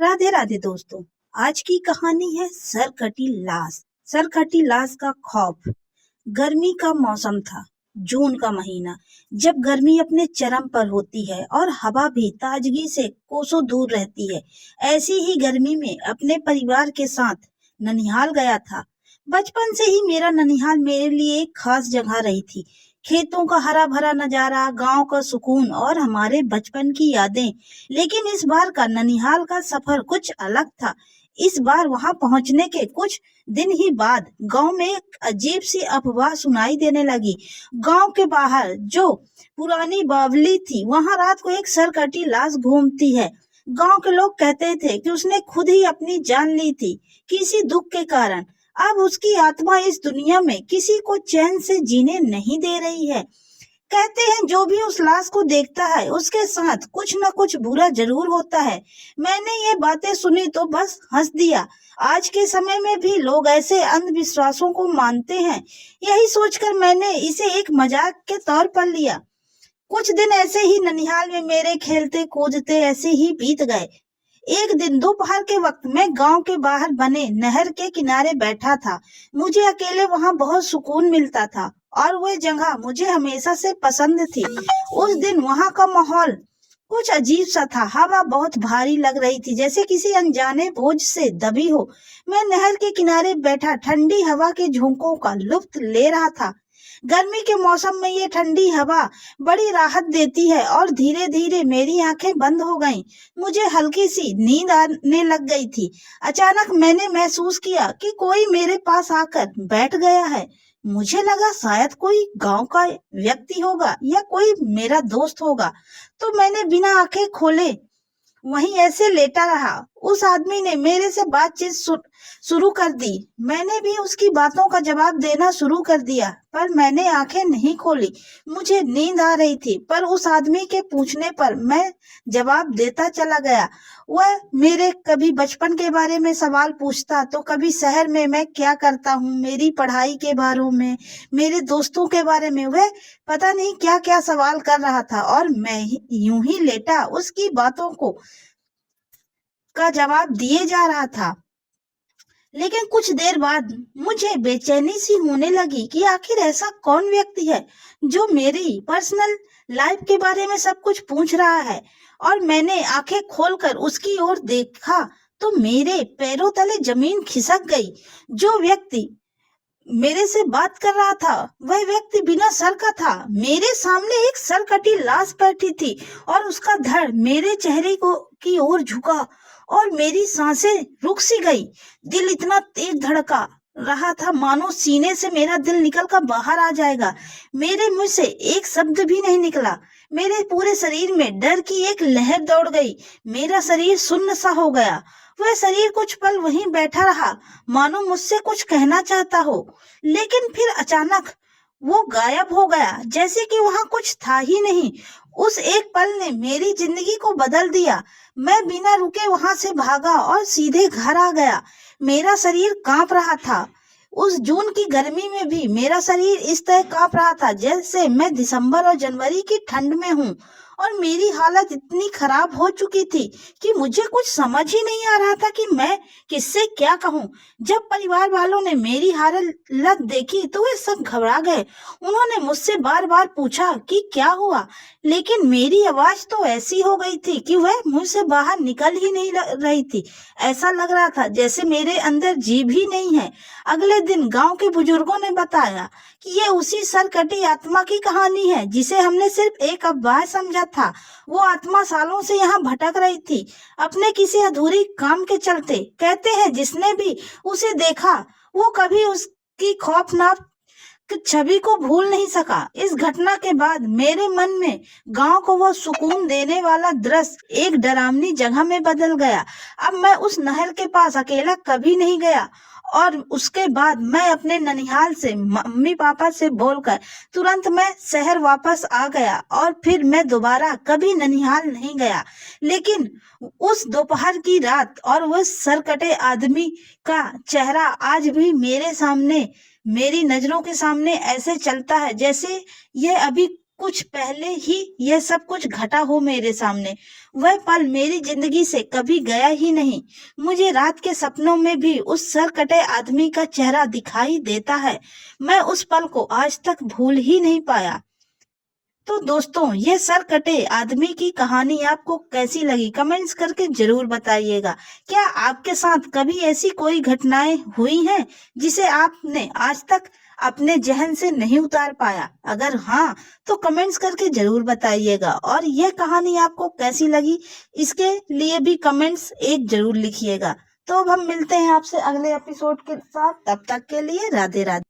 राधे राधे दोस्तों। आज की कहानी है सरकटी लाश। सरकटी लाश का खौफ। गर्मी का मौसम था। जून का महीना, जब गर्मी अपने चरम पर होती है और हवा भी ताजगी से कोसों दूर रहती है। ऐसी ही गर्मी में अपने परिवार के साथ ननिहाल गया था। बचपन से ही मेरा ननिहाल मेरे लिए एक खास जगह रही थी। खेतों का हरा भरा नजारा, गांव का सुकून और हमारे बचपन की यादें। लेकिन इस बार का ननिहाल का सफर कुछ अलग था। इस बार वहां पहुंचने के कुछ दिन ही बाद गांव में एक अजीब सी अफवाह सुनाई देने लगी। गांव के बाहर जो पुरानी बावली थी, वहां रात को एक सरकटी लाश घूमती है। गांव के लोग कहते थे कि उसने खुद ही अपनी जान ली थी किसी दुख के कारण। अब उसकी आत्मा इस दुनिया में किसी को चैन से जीने नहीं दे रही है। कहते हैं जो भी उस लाश को देखता है उसके साथ कुछ न कुछ बुरा जरूर होता है। मैंने ये बातें सुनी तो बस हंस दिया। आज के समय में भी लोग ऐसे अंधविश्वासों को मानते हैं। यही सोचकर मैंने इसे एक मजाक के तौर पर लिया। कुछ दिन ऐसे ही ननिहाल में मेरे खेलते कूदते ऐसे ही बीत गए। एक दिन दोपहर के वक्त मैं गांव के बाहर बने नहर के किनारे बैठा था। मुझे अकेले वहां बहुत सुकून मिलता था और वह जगह मुझे हमेशा से पसंद थी। उस दिन वहां का माहौल कुछ अजीब सा था। हवा बहुत भारी लग रही थी, जैसे किसी अनजाने बोझ से दबी हो। मैं नहर के किनारे बैठा ठंडी हवा के झोंकों का लुत्फ ले रहा था। गर्मी के मौसम में ये ठंडी हवा बड़ी राहत देती है और धीरे धीरे मेरी आंखें बंद हो गईं। मुझे हल्की सी नींद आने लग गई थी। अचानक मैंने महसूस किया कि कोई मेरे पास आकर बैठ गया है। मुझे लगा शायद कोई गांव का व्यक्ति होगा या कोई मेरा दोस्त होगा, तो मैंने बिना आंखें खोले वहीं ऐसे लेटा रहा। उस आदमी ने मेरे से बातचीत शुरू कर दी। मैंने भी उसकी बातों का जवाब देना शुरू कर दिया, पर मैंने आंखें नहीं खोली। मुझे नींद आ रही थी, पर उस आदमी के पूछने पर मैं जवाब देता चला गया। वह मेरे कभी बचपन के बारे में सवाल पूछता, तो कभी शहर में मैं क्या करता हूँ, मेरी पढ़ाई के बारे में, मेरे दोस्तों के बारे में। वह पता नहीं क्या क्या सवाल कर रहा था और मैं यूं ही लेटा उसकी बातों का जवाब दिए जा रहा था। लेकिन कुछ देर बाद मुझे बेचैनी सी होने लगी कि आखिर ऐसा कौन व्यक्ति है जो मेरी पर्सनल लाइफ के बारे में सब कुछ पूछ रहा है। और मैंने आंखें खोलकर उसकी ओर देखा तो मेरे पैरों तले जमीन खिसक गई। जो व्यक्ति मेरे से बात कर रहा था वह व्यक्ति बिना सर का था। मेरे सामने एक सरकटी लाश बैठी थी और उसका धड़ मेरे चेहरे की ओर झुका और मेरी सांसें रुक सी गई। दिल इतना तेज धड़का रहा था मानो सीने से मेरा दिल निकल कर बाहर आ जाएगा। मेरे मुंह से एक शब्द भी नहीं निकला। मेरे पूरे शरीर में डर की एक लहर दौड़ गई। मेरा शरीर सुन्न सा हो गया। वह शरीर कुछ पल वहीं बैठा रहा, मानो मुझसे कुछ कहना चाहता हो, लेकिन फिर अचानक वो गायब हो गया, जैसे कि वहां कुछ था ही नहीं। उस एक पल ने मेरी जिंदगी को बदल दिया। मैं बिना रुके वहां से भागा और सीधे घर आ गया। मेरा शरीर कांप रहा था। उस जून की गर्मी में भी मेरा शरीर इस तरह कांप रहा था जैसे मैं दिसंबर और जनवरी की ठंड में हूँ। और मेरी हालत इतनी खराब हो चुकी थी कि मुझे कुछ समझ ही नहीं आ रहा था कि मैं किससे क्या कहूँ। जब परिवार वालों ने मेरी हालत देखी तो वे सब घबरा गए। उन्होंने मुझसे बार बार पूछा कि क्या हुआ, लेकिन मेरी आवाज तो ऐसी हो गई थी कि वह मुंह से बाहर निकल ही नहीं रही थी। ऐसा लग रहा था जैसे मेरे अंदर जीभ ही नहीं है। अगले दिन गांव के बुजुर्गों ने बताया कि ये उसी सरकटी आत्मा की कहानी है जिसे हमने सिर्फ एक अफवाह समझा था। वो आत्मा सालों से यहाँ भटक रही थी अपने किसी अधूरी काम के चलते। कहते हैं जिसने भी उसे देखा वो कभी उसकी खौफनाक छवि को भूल नहीं सका। इस घटना के बाद मेरे मन में गांव को वो सुकून देने वाला दृश्य एक डरावनी जगह में बदल गया। अब मैं उस नहर के पास अकेला कभी नहीं गया और उसके बाद मैं अपने ननिहाल से मम्मी पापा से बोलकर तुरंत मैं शहर वापस आ गया और फिर मैं दोबारा कभी ननिहाल नहीं गया। लेकिन उस दोपहर की रात और उस सरकटे आदमी का चेहरा आज भी मेरे सामने, मेरी नजरों के सामने ऐसे चलता है जैसे ये अभी कुछ पहले ही यह सब कुछ घटा हो मेरे सामने। वह पल मेरी जिंदगी से कभी गया ही नहीं। मुझे रात के सपनों में भी उस सर कटे आदमी का चेहरा दिखाई देता है। मैं उस पल को आज तक भूल ही नहीं पाया। तो दोस्तों, ये सर कटे आदमी की कहानी आपको कैसी लगी? कमेंट्स करके जरूर बताइएगा। क्या आपके साथ कभी ऐसी कोई घटनाएं हुई हैं जिसे आपने आज तक अपने जहन से नहीं उतार पाया? अगर हाँ, तो कमेंट्स करके जरूर बताइएगा। और यह कहानी आपको कैसी लगी, इसके लिए भी कमेंट्स एक जरूर लिखिएगा। तो अब हम मिलते हैं आपसे अगले एपिसोड के साथ। तब तक के लिए राधे राधे।